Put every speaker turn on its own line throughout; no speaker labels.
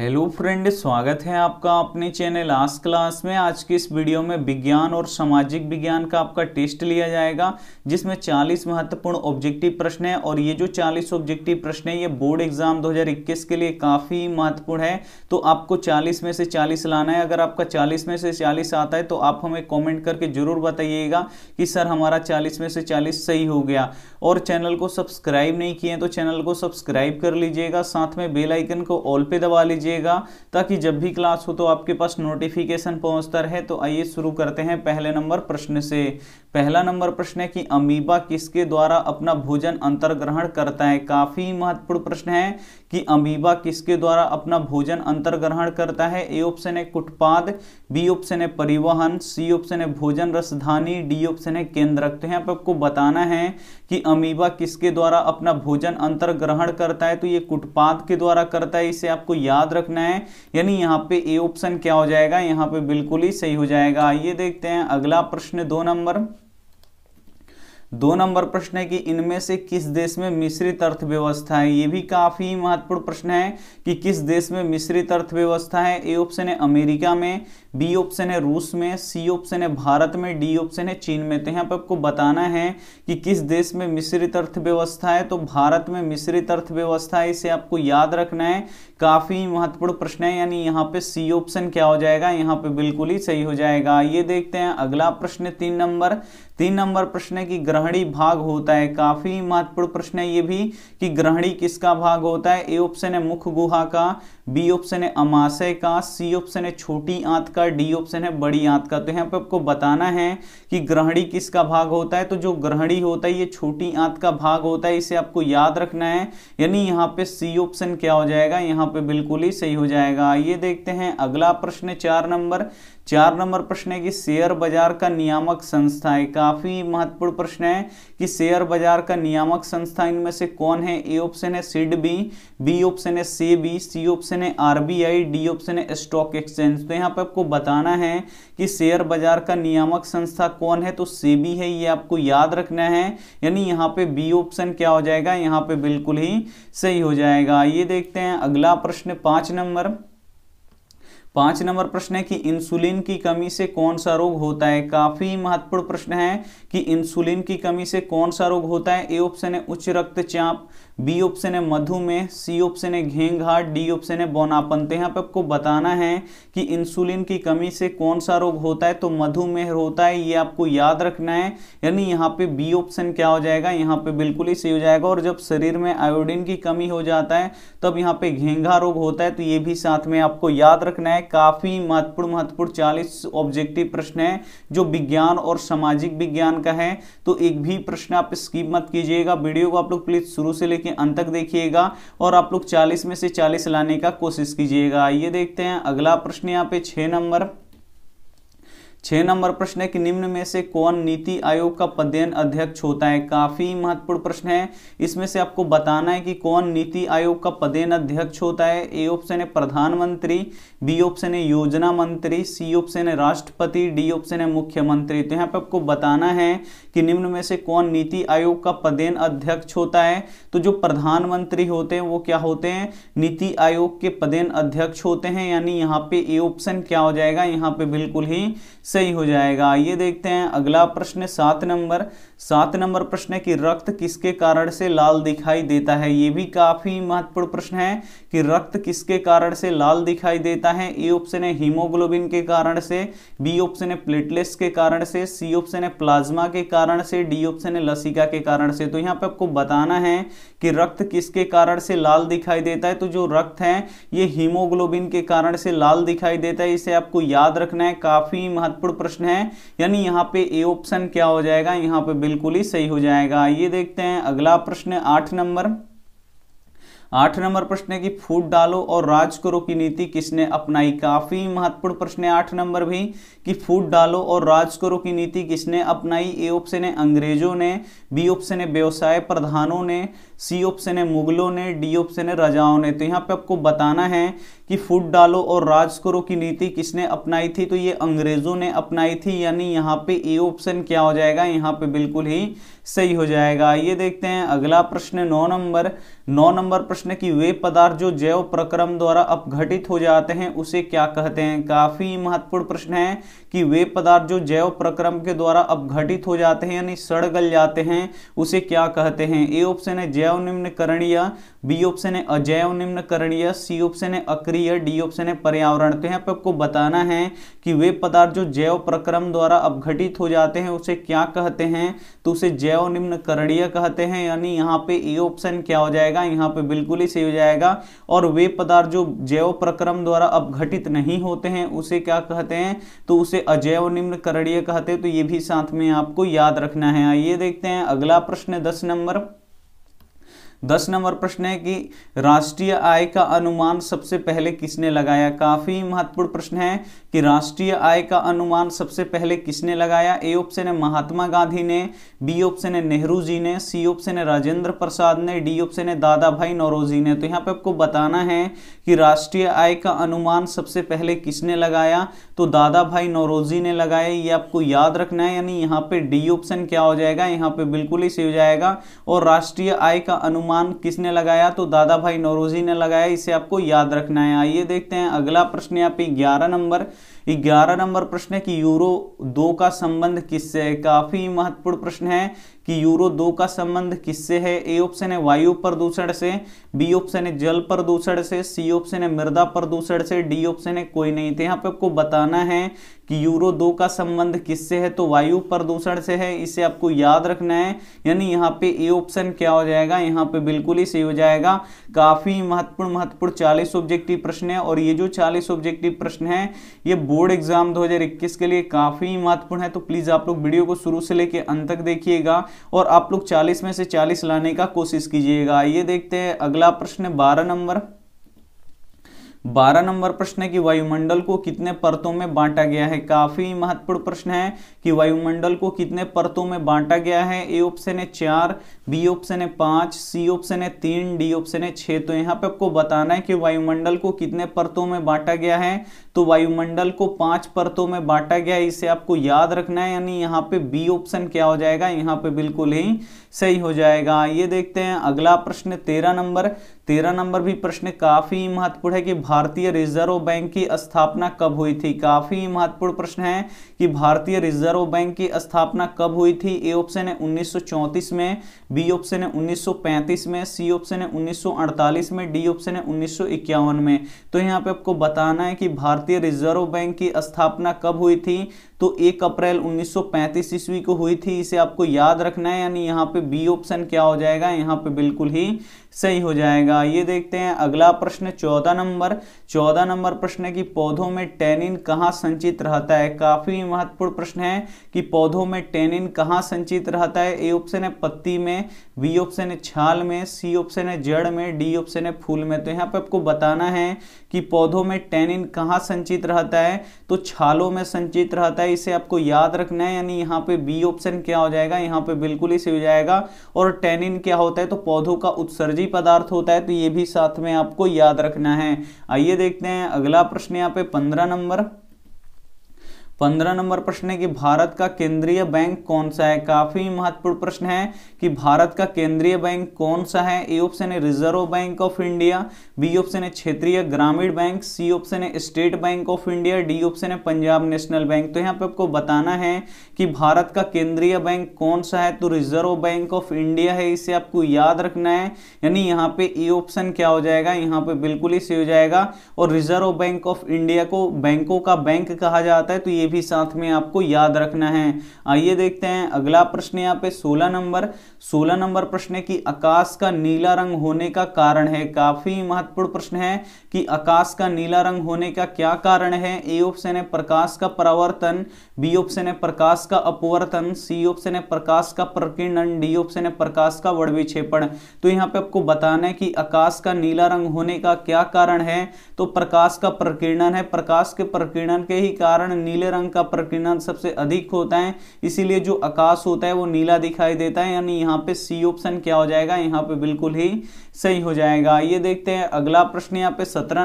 Hello friend, स्वागत है आपका अपने चैनल आज क्लास में। आज की इस वीडियो में विज्ञान और सामाजिक विज्ञान का आपका टेस्ट लिया जाएगा, जिसमें 40 महत्वपूर्ण ऑब्जेक्टिव प्रश्न है। और ये जो 40 ऑब्जेक्टिव प्रश्न है ये बोर्ड एग्जाम 2021 के लिए काफ़ी महत्वपूर्ण है। तो आपको 40 में से 40 लाना है। अगर आपका 40 में से 40 आता है तो आप हमें कॉमेंट करके जरूर बताइएगा कि सर हमारा 40 में से 40 सही हो गया। और चैनल को सब्सक्राइब नहीं किए तो चैनल को सब्सक्राइब कर लीजिएगा, साथ में बेल आइकन को ऑल पे दबा लीजिएगा ताकि जब भी क्लास हो तो आपके पास नोटिफिकेशन पहुंचता रहे। तो आइए शुरू करते हैं पहले नंबर प्रश्न से। पहला नंबर प्रश्न है कि अमीबा किसके द्वारा अपना भोजन अंतर्ग्रहण करता है। काफी महत्वपूर्ण प्रश्न है कि अमीबा किसके द्वारा अपना भोजन अंतर्ग्रहण करता है। ए ऑप्शन है कुटपाद, बी ऑप्शन है परिवहन, सी ऑप्शन है भोजन रसधानी, डी ऑप्शन है केंद्रक। तो यहाँ पे आपको बताना है कि अमीबा किसके द्वारा अपना भोजन अंतर्ग्रहण करता है। तो ये कुटपाद के द्वारा करता है, इसे आपको याद रखना है। यानी यहाँ पे ए ऑप्शन क्या हो जाएगा, यहाँ पे बिल्कुल ही सही हो जाएगा। आइए देखते हैं अगला प्रश्न। 2 नंबर प्रश्न है कि इनमें से किस देश में मिश्रित अर्थव्यवस्था है। ये भी काफी महत्वपूर्ण प्रश्न है कि किस देश में मिश्रित अर्थव्यवस्था है। ए ऑप्शन है अमेरिका में, बी ऑप्शन है रूस में, सी ऑप्शन है भारत में, डी ऑप्शन है चीन में। तो यहाँ पे आपको बताना है कि किस देश में मिश्रित अर्थव्यवस्था है। तो भारत में मिश्रित अर्थव्यवस्था है, इसे आपको याद रखना है। काफी महत्वपूर्ण प्रश्न है, यानी यहाँ पे सी ऑप्शन क्या हो जाएगा, यहाँ पे बिल्कुल ही सही हो जाएगा। ये देखते हैं अगला प्रश्न। 3 नंबर प्रश्न है कि ग्रहणी भाग होता है। काफी महत्वपूर्ण प्रश्न है ये भी कि ग्रहणी किसका भाग होता है। ए ऑप्शन है मुख गुहा का, बी ऑप्शन है अमाशय का, सी ऑप्शन है छोटी आंत का, डी ऑप्शन है बड़ी आंत का। तो यहाँ पे आपको बताना है कि ग्रहणी किसका भाग होता है। तो जो ग्रहणी होता है ये छोटी आंत का भाग होता है, इसे आपको याद रखना है। यानी यहाँ पे सी ऑप्शन क्या हो जाएगा, यहाँ पे बिल्कुल ही सही हो जाएगा। ये देखते हैं अगला प्रश्न। 4 नंबर प्रश्न है कि शेयर बाजार का नियामक संस्था है। काफी महत्वपूर्ण प्रश्न है कि शेयर बाजार का नियामक संस्था इनमें से कौन है। ए ऑप्शन है सिडबी, बी ऑप्शन है सेबी, सी ऑप्शन है आरबीआई, डी ऑप्शन है स्टॉक एक्सचेंज। तो यहाँ पे आपको बताना है कि शेयर बाजार का नियामक संस्था कौन है। तो सेबी है, ये आपको याद रखना है। यानी यहाँ पे बी ऑप्शन क्या हो जाएगा, यहाँ पे बिल्कुल ही सही हो जाएगा। ये देखते हैं अगला प्रश्न। 5 नंबर प्रश्न है कि इंसुलिन की कमी से कौन सा रोग होता है। काफी महत्वपूर्ण प्रश्न है कि इंसुलिन की कमी से कौन सा रोग होता है। ए ऑप्शन है उच्च रक्तचाप, बी ऑप्शन है मधुमेह, सी ऑप्शन है घेंघाट, डी ऑप्शन है बौनापन। तो यहाँ पे आपको बताना है कि इंसुलिन की कमी से कौन सा रोग होता है। तो मधुमेह होता है, ये आपको याद रखना है। यानी यहाँ पे बी ऑप्शन क्या हो जाएगा, यहाँ पे बिल्कुल ही सही हो जाएगा। और जब शरीर में आयोडीन की कमी हो जाता है तब यहाँ पे घेंघा रोग होता है, तो ये भी साथ में आपको याद रखना है। काफी महत्वपूर्ण 40 ऑब्जेक्टिव प्रश्न है जो विज्ञान और सामाजिक विज्ञान का है। तो एक भी प्रश्न आप स्किप मत कीजिएगा। वीडियो को आप लोग प्लीज शुरू से लेकर अंत तक देखिएगा और आप लोग 40 में से 40 लाने का कोशिश कीजिएगा। ये देखते हैं अगला प्रश्न। यहाँ पे 6 नंबर प्रश्न है कि निम्न में से कौन नीति आयोग का पदेन अध्यक्ष होता है। काफी महत्वपूर्ण प्रश्न है, इसमें से आपको बताना है कि कौन नीति आयोग का पदेन अध्यक्ष होता है। ए ऑप्शन है प्रधानमंत्री, बी ऑप्शन है योजना मंत्री, सी ऑप्शन है राष्ट्रपति, डी ऑप्शन है मुख्यमंत्री। तो यहाँ पे आपको बताना है कि निम्न में से कौन नीति आयोग का पदेन अध्यक्ष होता है। तो जो प्रधानमंत्री होते हैं वो क्या होते हैं, नीति आयोग के पदेन अध्यक्ष होते हैं। यानी यहाँ पे ए ऑप्शन क्या हो जाएगा, यहाँ पे बिल्कुल ही सही हो जाएगा। ये देखते हैं अगला प्रश्न। 7 नंबर प्रश्न है कि रक्त किसके कारण से लाल दिखाई देता है। ये भी काफी महत्वपूर्ण प्रश्न है कि रक्त किसके कारण से लाल दिखाई देता है। ए ऑप्शन है हीमोग्लोबिन के कारण से, बी ऑप्शन है प्लेटलेट्स के कारण से, सी ऑप्शन है प्लाज्मा के कारण से, डी ऑप्शन है लसिका के कारण से। तो यहाँ पे आपको बताना है कि रक्त किसके कारण से लाल दिखाई देता है। तो जो रक्त है ये हीमोग्लोबिन के कारण से लाल दिखाई देता है, इसे आपको याद रखना है। काफी महत्वपूर्ण प्रश्न है, यानी यहाँ पे ए ऑप्शन क्या हो जाएगा, यहाँ पे बिल्कुल ही सही हो जाएगा। ये देखते हैं अगला प्रश्न। 8 नंबर प्रश्न है कि फूट डालो और राज करो की नीति किसने अपनाई। काफी महत्वपूर्ण प्रश्न है 8 नंबर भी कि फूट डालो और राज करो की नीति किसने अपनाई। ए ऑप्शन है अंग्रेजों ने, बी ऑप्शन है व्यवसाय प्रधानों ने, सी ऑप्शन है मुगलों ने, डी ऑप्शन है राजाओं ने। तो यहाँ पे आपको बताना है कि फूट डालो और राज करो की नीति किसने अपनाई थी, तो ये अंग्रेजों ने अपनाई थी, यानी यहाँ पे ए ऑप्शन क्या हो जाएगा, यहाँ पे बिल्कुल ही सही हो जाएगा। ये देखते हैं अगला प्रश्न 9 नंबर प्रश्न की वे पदार्थ जो जैव प्रक्रम द्वारा अपघटित हो जाते हैं उसे क्या कहते हैं। काफी महत्वपूर्ण प्रश्न है कि वे पदार्थ जो जैव प्रक्रम के द्वारा अपघटित हो जाते हैं यानी सड़ गल जाते हैं उसे क्या कहते हैं। ए ऑप्शन है जैव निम्नकरणीय, बी ऑप्शन है अजैव निम्नकरणीय, सी ऑप्शन है अक्रिय, डी ऑप्शन है पर्यावरण। तो यहाँ पे आपको बताना है कि वे पदार्थ जो जैव प्रक्रम द्वारा अपघटित हो जाते हैं उसे क्या कहते हैं, तो उसे जैव निम्नकरणीय कहते हैं, यानी यहाँ पे ए ऑप्शन क्या हो जाएगा, यहाँ पे बिल्कुल ही सही हो जाएगा। और वे पदार्थ जो जैव प्रक्रम द्वारा अपघटित नहीं होते हैं उसे क्या कहते हैं, तो उसे अजैव निम्नकरणीय कहते हैं। तो ये भी साथ में आपको याद रखना है। आइए देखते हैं अगला प्रश्न 10 नंबर प्रश्न है कि राष्ट्रीय आय का अनुमान सबसे पहले किसने लगाया। काफी महत्वपूर्ण प्रश्न है कि राष्ट्रीय आय का अनुमान सबसे पहले किसने लगाया। ए ऑप्शन है महात्मा गांधी ने, बी ऑप्शन है नेहरू जी ने, सी ऑप्शन है राजेंद्र प्रसाद ने, डी ऑप्शन है दादा भाई नौरोजी ने। तो यहाँ पे आपको बताना है कि राष्ट्रीय आय का अनुमान सबसे पहले किसने लगाया, तो दादा भाई नौरोजी ने लगाया। ये आपको याद रखना है, यानी यहाँ पे डी ऑप्शन क्या हो जाएगा, यहाँ पे बिल्कुल ही सही हो जाएगा। और राष्ट्रीय आय का अनुमान किसने लगाया, तो दादा भाई नौरोजी ने लगाया, इसे आपको याद रखना है। आइए देखते हैं अगला प्रश्न यहाँ पे 11 नंबर प्रश्न है कि यूरो 2 का संबंध किससे है। काफी महत्वपूर्ण प्रश्न है कि यूरो 2 का संबंध किससे है। ए ऑप्शन है वायु प्रदूषण से, बी ऑप्शन है जल प्रदूषण से, सी ऑप्शन है मृदा प्रदूषण से, डी ऑप्शन है कोई नहीं। तो यहाँ पे आपको बताना है कि यूरो 2 का संबंध किससे है, तो वायु प्रदूषण से है, इसे आपको याद रखना है। यानी यहाँ पे ए ऑप्शन क्या हो जाएगा, यहाँ पे बिल्कुल ही सही हो जाएगा। काफी महत्वपूर्ण 40 ऑब्जेक्टिव प्रश्न है। और ये जो 40 ऑब्जेक्टिव प्रश्न है ये बोर्ड एग्जाम 2021 के लिए काफी महत्वपूर्ण है। तो प्लीज आप लोग वीडियो को शुरू से लेकर अंत तक देखिएगा और आप लोग 40 में से 40 लाने का कोशिश कीजिएगा। ये देखते हैं अगला प्रश्न 12 नंबर प्रश्न है कि वायुमंडल को कितने परतों में बांटा गया है। काफी महत्वपूर्ण प्रश्न है कि वायुमंडल को कितने परतों में बांटा गया है। ए ऑप्शन है 4, बी ऑप्शन है 5, सी ऑप्शन है 3, डी ऑप्शन है 6। तो यहाँ पे आपको बताना है कि वायुमंडल को कितने परतों में बांटा गया है, तो वायुमंडल को 5 परतों में बांटा गया है, इसे आपको याद रखना है। यानी यहाँ पे बी ऑप्शन क्या हो जाएगा, यहाँ पे बिल्कुल ही सही हो जाएगा। ये देखते हैं अगला प्रश्न 13 नंबर भी प्रश्न काफी महत्वपूर्ण है कि भारतीय रिजर्व बैंक की स्थापना कब हुई थी। काफी महत्वपूर्ण प्रश्न है कि भारतीय रिजर्व बैंक की स्थापना कब हुई थी। ए ऑप्शन है 1934 में, बी ऑप्शन है 1935 में, सी ऑप्शन है 1948 में, डी ऑप्शन है 1951 में। तो यहाँ पे आपको बताना है कि भारतीय रिजर्व बैंक की स्थापना कब हुई थी, तो 1 अप्रैल 1935 ईस्वी को हुई थी, इसे आपको याद रखना है। यानी यहाँ पे बी ऑप्शन क्या हो जाएगा, यहाँ पे बिल्कुल ही सही हो जाएगा। ये देखते हैं अगला प्रश्न 14 नंबर प्रश्न है कि पौधों में टैनिन कहाँ संचित रहता है। काफी महत्वपूर्ण प्रश्न है कि पौधों में टैनिन कहाँ संचित रहता है। ए ऑप्शन है पत्ती में, बी ऑप्शन है छाल में, सी ऑप्शन है जड़ में, डी ऑप्शन है फूल में। तो यहाँ पे आपको बताना है कि पौधों में टैनिन कहाँ संचित रहता है, तो छालों में संचित रहता है, इसे आपको याद रखना है। यानी यहाँ पे बी ऑप्शन क्या हो जाएगा, यहाँ पे बिल्कुल ही सही हो जाएगा। और टैनिन क्या होता है, तो पौधों का उत्सर्जी पदार्थ होता है, तो ये भी साथ में आपको याद रखना है। आइए देखते हैं अगला प्रश्न यहाँ पे 15 नंबर प्रश्न है कि भारत का केंद्रीय बैंक कौन सा है। काफी महत्वपूर्ण प्रश्न है कि भारत का केंद्रीय बैंक कौन सा है। ए ऑप्शन है Reserve Bank of India, B option है क्षेत्रीय ग्रामीण बैंक, सी ऑप्शन है State Bank of India, D option है पंजाब नेशनल बैंक। तो यहाँ पे आपको बताना है कि भारत का केंद्रीय बैंक कौन सा है, तो रिजर्व बैंक ऑफ इंडिया है, इसे आपको याद रखना है। यानी यहाँ पे ए ऑप्शन क्या हो जाएगा, यहाँ पे बिल्कुल ही सही हो जाएगा। और रिजर्व बैंक ऑफ इंडिया को बैंकों का बैंक कहा जाता है, तो ये भी साथ में आपको याद रखना है। आइए देखते हैं अगला प्रश्न यहाँ पे 16 नंबर प्रश्न है कि आकाश का नीला रंग होने का कारण है। काफी महत्वपूर्ण प्रश्न है कि आकाश का नीला रंग होने का क्या कारण है। ए ऑप्शन है प्रकाश का परावर्तन, बी ऑप्शन है प्रकाश का अपवर्तन, सी ऑप्शन है प्रकाश का प्रकीर्णन, डी ऑप्शन है प्रकाश का वर्णविक्षेपण। तो यहाँ पे आपको बताना है कि आकाश का नीला रंग होने का क्या कारण है, तो प्रकाश का प्रकीर्णन है। प्रकाश के प्रकीर्णन के ही कारण नीले रंग का प्रकीर्णन सबसे अधिक होता है, इसीलिए जो आकाश होता है वो नीला दिखाई देता है। यानी यहाँ पे सी ऑप्शन क्या हो जाएगा, यहाँ पे बिल्कुल ही सही हो जाएगा। ये देखते हैं अगला प्रश्न यहाँ पे 17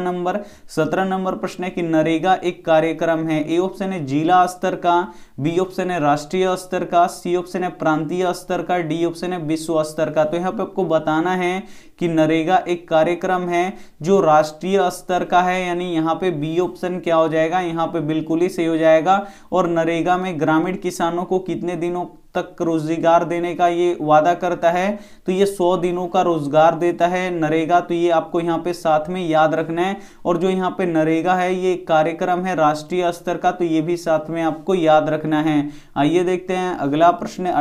नंबर प्रश्न है कि नरेगा एक कार्यक्रम है। ए ऑप्शन है जिला स्तर का, बी ऑप्शन है राष्ट्रीय स्तर का, सी ऑप्शन है प्रांतीय स्तर का, डी ऑप्शन है विश्व स्तर का। तो यहाँ पे आपको बताना है कि नरेगा एक कार्यक्रम है जो राष्ट्रीय स्तर का है, यानी यहाँ पे बी ऑप्शन क्या हो जाएगा, यहाँ पे बिल्कुल ही सही हो जाएगा। और नरेगा में ग्रामीण किसानों को कितने दिनों तक रोजगार देने का ये वादा करता है, तो ये 100 दिनों का रोजगार देता है नरेगा। तो ये आपको यहाँ पे साथ में याद रखना है। और जो यहाँ पे नरेगा है ये कार्यक्रम है राष्ट्रीय स्तर का, तो ये भी साथ में आपको याद रखना है। आइए देखते हैं अगला प्रश्न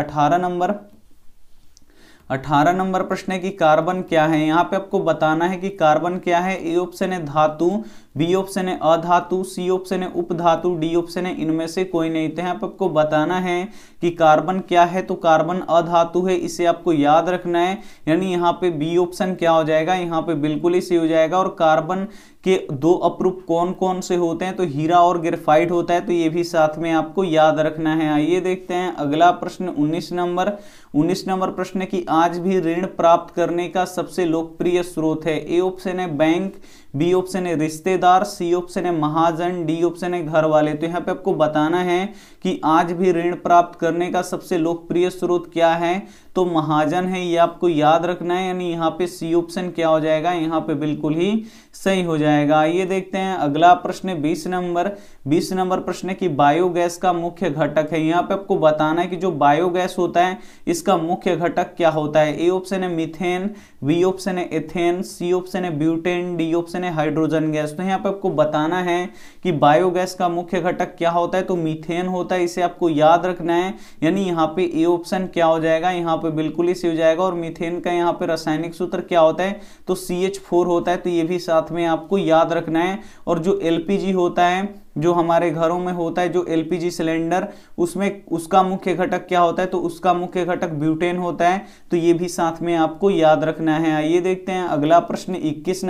18 नंबर प्रश्न है कि कार्बन क्या है। यहाँ पे आपको बताना है कि कार्बन क्या है। ए ऑप्शन है धातु, बी ऑप्शन है अधातु, सी ऑप्शन है उपधातु, डी ऑप्शन है इनमें से कोई नहीं। तो यहाँ पे आपको बताना है कि कार्बन क्या है, तो कार्बन अधातु है, इसे आपको याद रखना है। यानी यहाँ पे बी ऑप्शन क्या हो जाएगा, यहाँ पे बिल्कुल ही सही हो जाएगा। और कार्बन के 2 अप्रूप कौन कौन से होते हैं, तो हीरा और ग्रेफाइट होता है, तो ये भी साथ में आपको याद रखना है। आइए देखते हैं अगला प्रश्न 19 नंबर प्रश्न है कि आज भी ऋण प्राप्त करने का सबसे लोकप्रिय स्रोत है। ए ऑप्शन है बैंक, बी ऑप्शन है रिश्तेदार, सी ऑप्शन है महाजन, डी ऑप्शन है घर वाले। तो यहाँ पे आपको बताना है कि आज भी ऋण प्राप्त करने का सबसे लोकप्रिय स्रोत क्या है, तो महाजन है, ये आपको याद रखना है। यानी यहाँ पे सी ऑप्शन क्या हो जाएगा, यहाँ पे बिल्कुल ही सही हो जाएगा। ये देखते हैं अगला प्रश्न 20 नंबर प्रश्न है कि बायोगैस का मुख्य घटक है। यहाँ पे आपको बताना है कि जो बायोगैस होता है इसका मुख्य घटक क्या होता है। ए ऑप्शन है मीथेन, बी ऑप्शन है एथेन, सी ऑप्शन है ब्यूटेन, डी ऑप्शन है हाइड्रोजन गैस। तो यहाँ पे आपको बताना है कि बायोगैस का मुख्य घटक क्या होता है, तो मीथेन होता है, इसे आपको याद रखना है। यानी यहाँ पे ए ऑप्शन क्या हो जाएगा, यहाँ पे बिल्कुल ही सही हो जाएगा। और मीथेन का यहाँ पे रासायनिक सूत्र क्या होता है, तो CH4 होता है, तो ये भी साथ में आपको याद रखना है। और जो LPG होता है, जो हमारे घरों में होता है, जो LPG सिलेंडर, उसमें उसका मुख्य घटक क्या होता है, तो उसका मुख्य घटक ब्यूटेन होता है, तो ये भी साथ में आपको याद रखना है। आइए देखते हैं अगला प्रश्न 21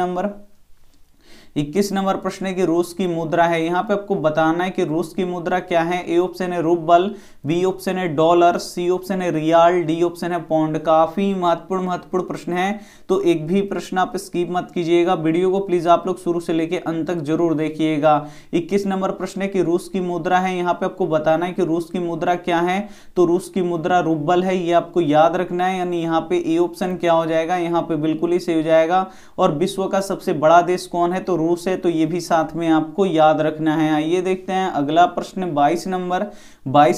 नंबर प्रश्न है कि रूस की मुद्रा है। यहाँ पे आपको बताना है कि रूस की मुद्रा क्या है। ए ऑप्शन है रूबल, बी ऑप्शन है डॉलर, सी ऑप्शन है रियाल, डी ऑप्शन है पौंड। काफी महत्वपूर्ण प्रश्न है, तो एक भी प्रश्न आप स्किप मत कीजिएगा। वीडियो को प्लीज आप लोग शुरू से लेके अंत तक जरूर देखिएगा। 21 नंबर प्रश्न है कि रूस की मुद्रा है। यहाँ पे आपको बताना है कि रूस की मुद्रा क्या है, तो रूस की मुद्रा रूबल है, ये आपको याद रखना है। यानी यहाँ पे ए ऑप्शन क्या हो जाएगा, यहाँ पे बिल्कुल ही सही हो जाएगा। और विश्व का सबसे बड़ा देश कौन है, तो रूस है, तो ये भी साथ में आपको याद रखना है। आइए देखते हैं अगला प्रश्न 22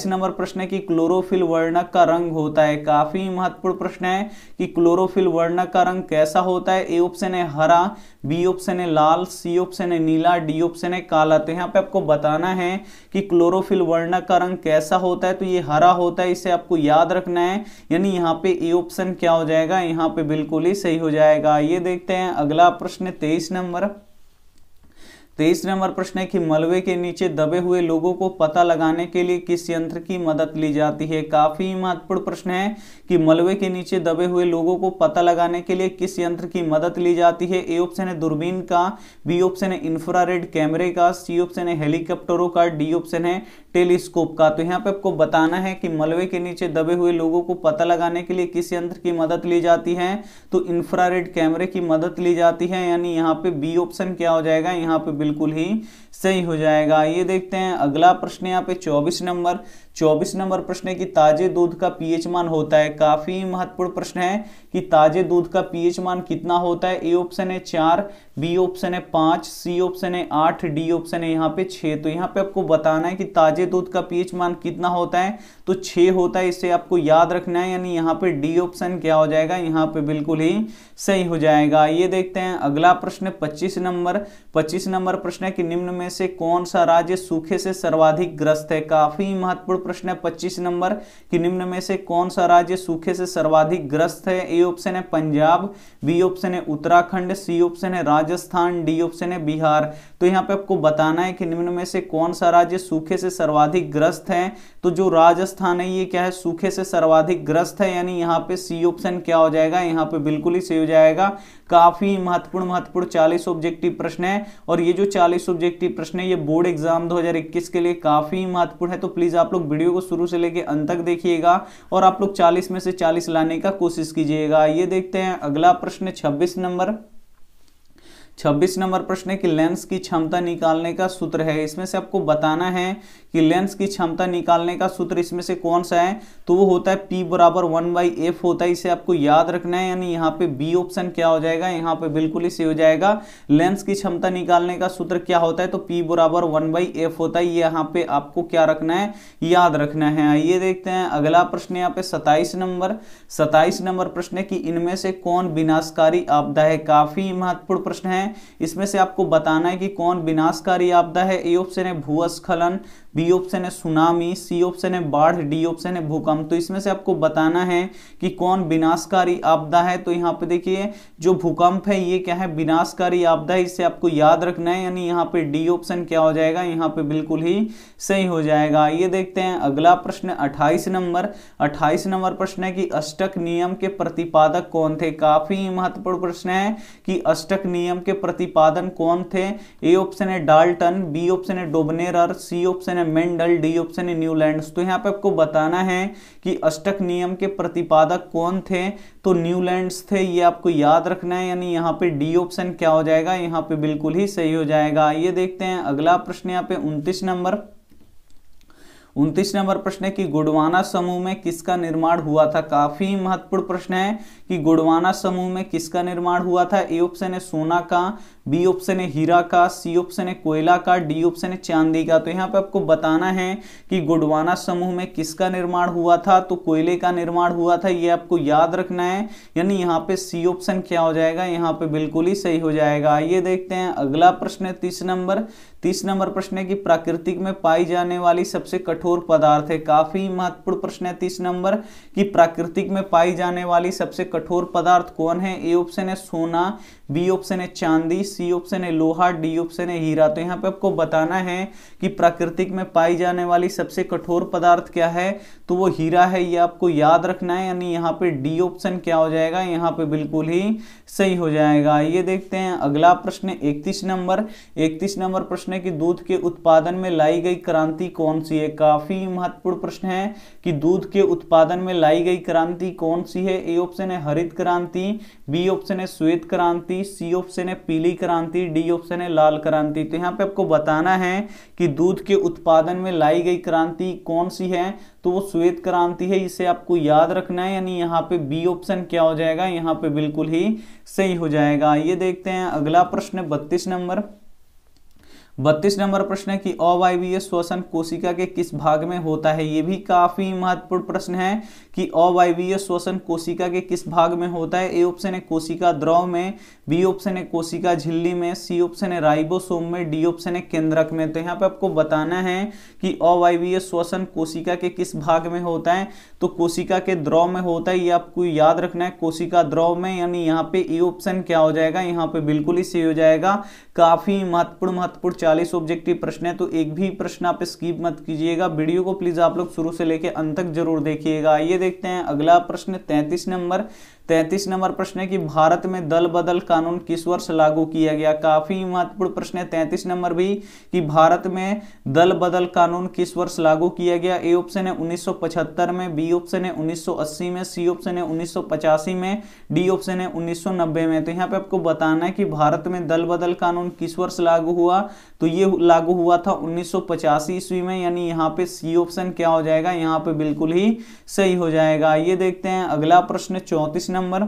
नंबर प्रश्न है कि क्लोरोफिल वर्णक का रंग होता है। काफी महत्वपूर्ण प्रश्न है कि क्लोरोफिल वर्णक का रंग कैसा होता है। ए ऑप्शन है हरा, बी ऑप्शन है लाल, सी ऑप्शन है नीला, डी ऑप्शन है काला। तो यहाँ पे आपको बताना है कि क्लोरोफिल वर्णक का रंग कैसा होता है, तो ये हरा होता है, इसे आपको याद रखना है। यानी यहाँ पे ए ऑप्शन क्या हो जाएगा, यहाँ पे बिल्कुल ही सही हो जाएगा। ये देखते हैं अगला प्रश्न 23 नंबर प्रश्न है कि मलबे के नीचे दबे हुए लोगों को पता लगाने के लिए किस यंत्र की मदद ली जाती है। काफी महत्वपूर्ण प्रश्न है कि मलबे के नीचे दबे हुए लोगों को पता लगाने के लिए किस यंत्र की मदद ली जाती है। ए ऑप्शन है दूरबीन का, बी ऑप्शन है इंफ्रारेड कैमरे का, सी ऑप्शन है हेलीकॉप्टरों का, डी ऑप्शन है टेलीस्कोप का। तो यहाँ पे आपको बताना है कि मलबे के नीचे दबे हुए लोगों को पता लगाने के लिए किस यंत्र की मदद ली जाती है, तो इंफ्रारेड कैमरे की मदद ली जाती है। यानी यहाँ पे बी ऑप्शन क्या हो जाएगा, यहाँ पे बिल्कुल ही सही हो जाएगा। ये देखते हैं अगला प्रश्न यहाँ पे 24 नंबर प्रश्न है कि ताजे दूध का पीएच मान होता है। काफी महत्वपूर्ण प्रश्न है कि ताजे दूध का पीएच मान कितना होता है। ए ऑप्शन है 4, बी ऑप्शन है 5, सी ऑप्शन है 8, डी ऑप्शन है यहाँ पे 6। तो यहाँ पे आपको बताना है कि ताजे दूध का पीएच मान कितना होता है, तो 6 होता है, इसे आपको याद रखना है। यानी यहाँ पे डी ऑप्शन क्या हो जाएगा, यहाँ पे बिल्कुल ही सही हो जाएगा। ये देखते हैं अगला प्रश्न 25 नंबर प्रश्न है कि निम्न में से कौन सा राज्य सूखे से सर्वाधिक ग्रस्त है। काफी महत्वपूर्ण प्रश्न है 25 नंबर कि निम्न में से कौन सा राज्य सूखे से सर्वाधिक ग्रस्त है। ए ऑप्शन है पंजाब, बी ऑप्शन है उत्तराखंड, सी ऑप्शन है राजस्थान, डी ऑप्शन है बिहार। तो यहाँ पे आपको बताना है कि निम्न में से कौन सा राज्य सूखे से सर्वाधिक ग्रस्त है। तो जो राजस्थान है ये क्या है, सूखे से सर्वाधिक ग्रस्त है, यानी यहाँ पे सी ऑप्शन क्या हो जाएगा, यहाँ पे बिल्कुल ही सही हो जाएगा। काफी महत्वपूर्ण 40 ऑब्जेक्टिव प्रश्न है, और ये जो 40 ऑब्जेक्टिव प्रश्न है ये बोर्ड एग्जाम 2021 के लिए काफी महत्वपूर्ण है। तो प्लीज आप लोग वीडियो को शुरू से लेकर अंत तक देखिएगा और आप लोग 40 में से 40 लाने का कोशिश कीजिएगा। ये देखते हैं अगला प्रश्न 26 नंबर प्रश्न है कि लेंस की क्षमता निकालने का सूत्र है। इसमें से आपको बताना है कि लेंस की क्षमता निकालने का सूत्र इसमें से कौन सा है। तो वो होता है P बराबर 1/f होता है, इसे आपको याद रखना है, यानी यहाँ पे बी ऑप्शन क्या हो जाएगा, यहाँ पे बिल्कुल ही सही हो जाएगा। लेंस की क्षमता निकालने का सूत्र क्या होता है, तो P बराबर 1/f होता है, ये यहाँ पे आपको क्या रखना है, याद रखना है। आइए देखते हैं अगला प्रश्न यहाँ पे 27 नंबर प्रश्न है कि इनमें से कौन विनाशकारी आपदा है। काफी महत्वपूर्ण प्रश्न है, इसमें से आपको बताना है कि कौन विनाशकारी आपदा है। ए ऑप्शन है भूस्खलन, बी ऑप्शन है सुनामी, सी ऑप्शन है बाढ़, डी ऑप्शन है भूकंप। तो इसमें से आपको बताना है कि कौन विनाशकारी आपदा है। तो यहाँ पे देखिए जो भूकंप है ये क्या है, विनाशकारी आपदा है, इसे आपको याद रखना है, यानी यहाँ पे डी ऑप्शन क्या हो जाएगा, यहाँ पे बिल्कुल ही सही हो जाएगा। ये देखते हैं अगला प्रश्न 28 नंबर प्रश्न है कि अष्टक नियम के प्रतिपादक कौन थे। काफी महत्वपूर्ण प्रश्न है कि अष्टक नियम के प्रतिपादन कौन थे। ए ऑप्शन है डाल्टन, बी ऑप्शन है डोबनेरर, सी ऑप्शन है मेंडल, डी ऑप्शन है न्यूलैंड्स। तो यहाँ पे आपको बताना है कि अष्टक नियम के प्रतिपादक कौन थे, तो न्यूलैंड्स थे, ये आपको याद रखना है, यानी यहाँ पे डी ऑप्शन क्या हो जाएगा, यहाँ पे बिल्कुल ही सही हो जाएगा। ये देखते हैं अगला प्रश्न यहाँ पे 29 नंबर प्रश्न है कि गोंडवाना समूह में किसका निर्माण हुआ था। काफी महत्वपूर्ण प्रश्न है कि गोंडवाना समूह में किसका निर्माण हुआ था। ए ऑप्शन है सोना का, बी ऑप्शन है हीरा का, सी ऑप्शन है कोयला का, डी ऑप्शन है चांदी का। तो यहाँ पे आपको बताना है कि गोंडवाना समूह में किसका निर्माण हुआ था, तो कोयले का निर्माण हुआ था, ये आपको याद रखना है, यानी यहाँ पे सी ऑप्शन क्या हो जाएगा, यहाँ पे बिल्कुल ही सही हो जाएगा। ये देखते हैं अगला प्रश्न 30 नंबर प्रश्न है कि प्राकृतिक में पाई जाने वाली सबसे कठोर पदार्थ है। काफी महत्वपूर्ण प्रश्न है 30 नंबर कि प्राकृतिक में पाई जाने वाली सबसे कठोर पदार्थ कौन है। ए ऑप्शन है सोना, बी ऑप्शन है चांदी, सी ऑप्शन है लोहा, डी ऑप्शन है हीरा। तो यहाँ पे आपको बताना है कि प्राकृतिक में पाई जाने वाली सबसे कठोर पदार्थ क्या है, तो वो हीरा है, ये आपको याद रखना है, यानी यहाँ पे डी ऑप्शन क्या हो जाएगा, यहाँ पे बिल्कुल ही सही हो जाएगा। ये देखते हैं अगला प्रश्न 31 नंबर प्रश्न है कि दूध के उत्पादन में लाई गई क्रांति कौन सी है। काफी महत्वपूर्ण प्रश्न है कि दूध के उत्पादन में लाई गई क्रांति कौन सी है। ए ऑप्शन है हरित क्रांति, बी ऑप्शन है श्वेत क्रांति, सी ऑप्शन है पीली क्रांति, डी ऑप्शन है लाल क्रांति। तो यहाँ पे आपको बताना है कि दूध के उत्पादन में लाई गई क्रांति कौन सी है, तो वो श्वेत क्रांति है, इसे आपको याद रखना है, यानी यहाँ पे बी ऑप्शन क्या हो जाएगा, यहाँ पे बिल्कुल ही सही हो जाएगा। ये देखते हैं अगला प्रश्न 32 नंबर प्रश्न है कि अवायवीय श्वसन कोशिका के किस भाग में होता है। ये भी काफी महत्वपूर्ण प्रश्न है कि अवायवीय श्वसन कोशिका के किस भाग में होता है। ए ऑप्शन है कोशिका द्रव में, बी ऑप्शन है कोशिका झिल्ली में, सी ऑप्शन है राइबोसोम में, डी ऑप्शन है केंद्रक में। तो यहाँ पे आपको बताना है कि अवायवीय श्वसन कोशिका के किस भाग में होता है, तो कोशिका के द्रव में होता है, ये आपको याद रखना है, कोशिका द्रव में, यानी यहाँ पे ए ऑप्शन क्या हो जाएगा, यहाँ पे बिल्कुल ही सही हो जाएगा। काफी महत्वपूर्ण 40 ऑब्जेक्टिव प्रश्न है, तो एक भी प्रश्न आप स्किप मत कीजिएगा। वीडियो को प्लीज आप लोग शुरू से लेकर अंत तक जरूर देखिएगा। ये देखते हैं अगला प्रश्न 33 नंबर प्रश्न है कि भारत में दल बदल कानून किस वर्ष लागू किया गया। काफी महत्वपूर्ण प्रश्न है 33 नंबर भी कि भारत में दल बदल कानून किस वर्ष लागू किया गया। ए ऑप्शन है 1975 में, बी ऑप्शन है 1980 में, सी ऑप्शन है 1985 में, डी ऑप्शन है 1990 में। तो यहाँ पे आपको बताना है कि भारत में दल बदल कानून किस वर्ष लागू हुआ, तो ये लागू हुआ था 1985 ईस्वी में, यानी यहाँ पे सी ऑप्शन क्या हो जाएगा, यहाँ पे बिल्कुल ही सही हो जाएगा। ये देखते हैं अगला प्रश्न 34 नंबर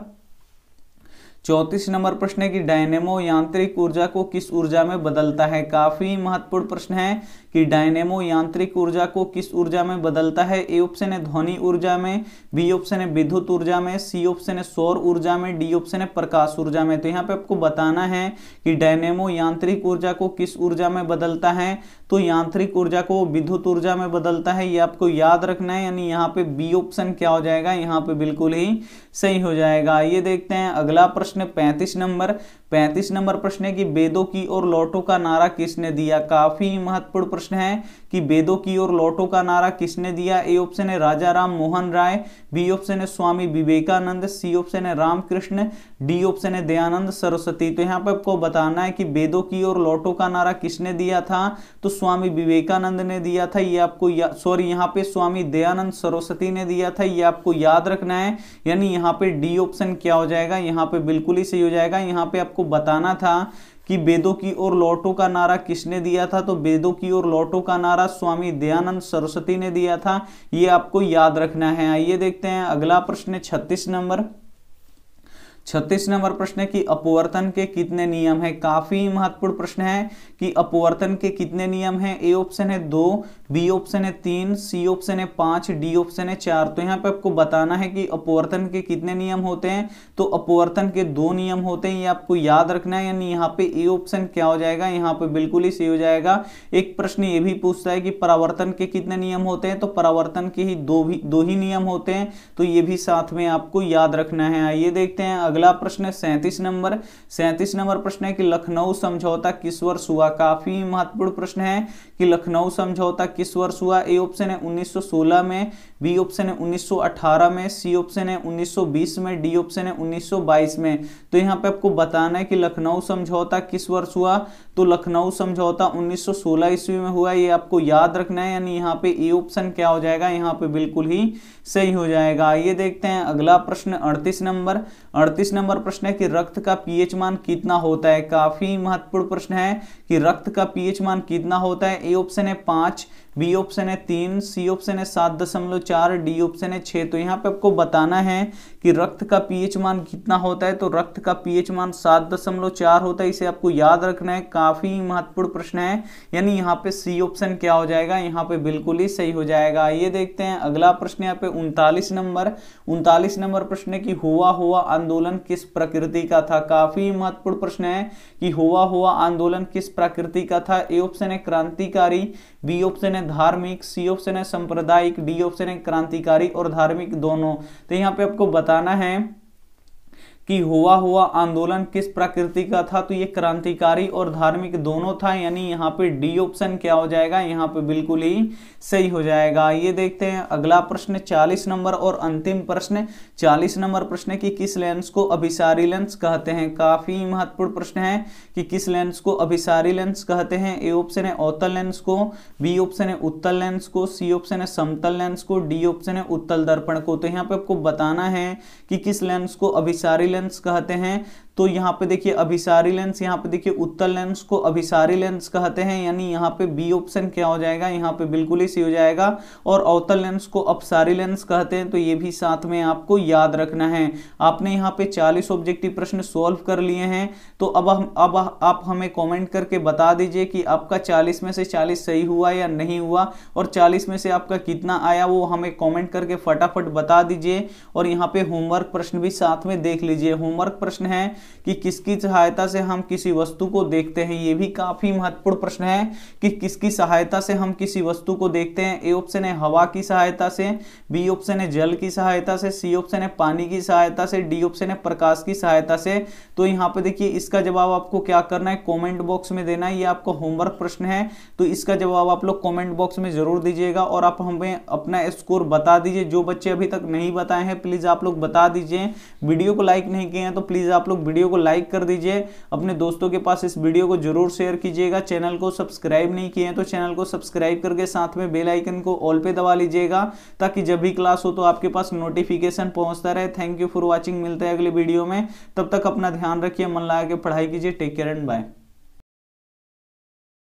प्रश्न है कि डायनेमो यांत्रिक ऊर्जा को किस ऊर्जा में बदलता है। काफी महत्वपूर्ण प्रश्न है कि डायनेमो यांत्रिक ऊर्जा को किस ऊर्जा में बदलता है। ए ऑप्शन है ध्वनि ऊर्जा में, बी ऑप्शन है विद्युत ऊर्जा में, सी ऑप्शन है सौर ऊर्जा में, डी ऑप्शन है प्रकाश ऊर्जा में। तो यहाँ पे आपको बताना है कि डायनेमो यांत्रिक ऊर्जा को किस ऊर्जा में बदलता है, तो यांत्रिक ऊर्जा को विद्युत ऊर्जा में बदलता है, ये आपको याद रखना है, यानी यहाँ पे बी ऑप्शन क्या हो जाएगा, यहाँ पे बिल्कुल ही सही हो जाएगा। ये देखते हैं अगला प्रश्न 35 35 नंबर प्रश्न है कि वेदों की ओर लौटो का नारा किसने दिया। काफी महत्वपूर्ण प्रश्न है कि वेदों की ओर लौटो का नारा किसने दिया। ए ऑप्शन है राजा राम मोहन राय, बी ऑप्शन है स्वामी विवेकानंद, सी ऑप्शन है रामकृष्ण, डी ऑप्शन है दयानंद सरस्वती। तो यहाँ पे आपको बताना है कि वेदों की ओर लौटो का नारा किसने दिया था, तो स्वामी विवेकानंद ने दिया था। ये आपको सॉरी यहाँ पे स्वामी दयानंद सरस्वती ने दिया था, ये आपको याद रखना है। यानी यहाँ पे डी ऑप्शन क्या हो जाएगा, यहाँ पे बिल्कुल ही सही हो जाएगा। यहाँ पे आपको बताना था कि वेदों की ओर लौटो का नारा किसने दिया था, तो वेदों की ओर लौटो का नारा स्वामी दयानंद सरस्वती ने दिया था, ये आपको याद रखना है। आइए देखते हैं अगला प्रश्न 36 नंबर। 36 नंबर प्रश्न है कि अपवर्तन के कितने नियम है। काफी महत्वपूर्ण प्रश्न है कि अपवर्तन के कितने नियम हैं। ए ऑप्शन है 2, बी ऑप्शन है 3, सी ऑप्शन है 5, डी ऑप्शन है 4। तो यहाँ पे आपको बताना है कि अपवर्तन के कितने नियम होते हैं, तो अपवर्तन के 2 नियम होते हैं, ये आपको याद रखना है। यानी यहाँ पे ए ऑप्शन क्या हो जाएगा, यहाँ पे बिल्कुल ही सही हो जाएगा। एक प्रश्न ये भी पूछता है कि परावर्तन के कितने नियम होते हैं, तो परावर्तन के ही दो ही नियम होते हैं, तो ये भी साथ में आपको याद रखना है। आइए देखते हैं अगला प्रश्न है 37 नंबर। 37 नंबर प्रश्न है कि लखनऊ समझौता किस वर्ष हुआ। काफी महत्वपूर्ण प्रश्न है कि लखनऊ समझौता किस वर्ष हुआ। ए ऑप्शन है 1916 में, बी ऑप्शन है 1918 में, सी ऑप्शन है 1920 में, डी ऑप्शन है 1922 में। तो यहाँ पे आपको बताना है कि लखनऊ समझौता किस वर्ष हुआ, तो लखनऊ समझौता 1916 ईस्वी में हुआ, ये आपको याद रखना है। यानी यहाँ पे ए ऑप्शन क्या हो जाएगा, यहाँ पे बिल्कुल ही सही हो जाएगा। आइए देखते हैं अगला प्रश्न 38 नंबर। 38 नंबर प्रश्न है कि रक्त का पीएच मान कितना होता है। काफी महत्वपूर्ण प्रश्न है कि रक्त का पीएच मान कितना होता है। ए ऑप्शन है 5, बी ऑप्शन है 3, सी ऑप्शन है 7.4, डी ऑप्शन है 6। तो यहाँ पे आपको बताना है कि रक्त का पीएच मान कितना होता है, तो रक्त का पीएच मान 7.4 होता है, इसे आपको याद रखना है। काफी महत्वपूर्ण प्रश्न है, यानी यहाँ पे सी ऑप्शन क्या हो जाएगा, यहाँ पे बिल्कुल ही सही हो जाएगा। ये देखते हैं अगला प्रश्न यहाँ पे 39 नंबर। 39 नंबर प्रश्न है कि हुआ हुआ आंदोलन किस प्रकृति का था। काफी महत्वपूर्ण प्रश्न है कि हुआ हुआ आंदोलन किस प्रकृति का था। ए ऑप्शन है क्रांतिकारी, बी ऑप्शन है धार्मिक, सी ऑप्शन है सांप्रदायिक, डी ऑप्शन है क्रांतिकारी और धार्मिक दोनों। तो यहाँ पे आपको बताना है कि हुआ हुआ आंदोलन किस प्रकृति का था, तो ये क्रांतिकारी और धार्मिक दोनों था। यानी यहाँ पे डी ऑप्शन क्या हो जाएगा, यहाँ पे बिल्कुल ही सही हो जाएगा। ये देखते हैं अगला प्रश्न 40 नंबर और अंतिम प्रश्न 40 नंबर प्रश्न की किस लेंस को अभिसारी लेंस कहते हैं। काफी महत्वपूर्ण प्रश्न है कि किस लेंस को अभिसारी लेंस कहते हैं। ए ऑप्शन है अवतल लेंस को, बी ऑप्शन है उत्तल लेंस को, सी ऑप्शन है समतल लेंस को, डी ऑप्शन है उत्तल दर्पण को। तो यहाँ पे आपको बताना है कि किस लेंस को अभिसारी लेंस कहते हैं। तो यहाँ पे देखिए अभिसारी लेंस, यहाँ पे देखिए उत्तल लेंस को अभिसारी लेंस कहते हैं, यानी यहाँ पे बी ऑप्शन क्या हो जाएगा, यहाँ पे बिल्कुल ही सही हो जाएगा। और अवतल लेंस को अपसारी लेंस कहते हैं, तो ये भी साथ में आपको याद रखना है। आपने यहाँ पे 40 ऑब्जेक्टिव प्रश्न सॉल्व कर लिए हैं, तो अब आप हमें कमेंट करके बता दीजिए कि आपका 40 में से 40 सही हुआ या नहीं हुआ, और 40 में से आपका कितना आया वो हमें कमेंट करके फटाफट बता दीजिए। और यहाँ पे होमवर्क प्रश्न भी साथ में देख लीजिए। होमवर्क प्रश्न है कि किसकी सहायता से हम किसी वस्तु को देखते हैं। ये भी काफी महत्वपूर्ण प्रश्न है कि किसकी सहायता से हम किसी वस्तु को देखते हैं। ए ऑप्शन है हवा की सहायता से, बी ऑप्शन है जल की सहायता से, सी ऑप्शन है पानी की सहायता से, डी ऑप्शन है प्रकाश की सहायता से। तो यहाँ पे देखिए इसका जवाब आपको क्या करना है, कमेंट बॉक्स में देना है। ये आपका होमवर्क प्रश्न है, तो इसका जवाब आप लोग कमेंट बॉक्स में जरूर दीजिएगा और आप हमें अपना स्कोर बता दीजिए। जो बच्चे अभी तक नहीं बताए हैं प्लीज आप लोग बता दीजिए। वीडियो को लाइक नहीं किए हैं तो प्लीज आप लोग वीडियो को लाइक कर दीजिए, अपने दोस्तों के पास इस वीडियो को जरूर शेयर कीजिएगा। चैनल को सब्सक्राइब नहीं किए हैं तो चैनल को सब्सक्राइब करके साथ में बेल आइकन को ऑल पे दबा लीजिएगा, ताकि जब भी क्लास हो तो आपके पास नोटिफिकेशन पहुंचता रहे। थैंक यू फॉर वॉचिंग, मिलते हैं अगले वीडियो में। तब तक अपना ध्यान रखिए, मन लगा के पढ़ाई कीजिए। Take care and bye.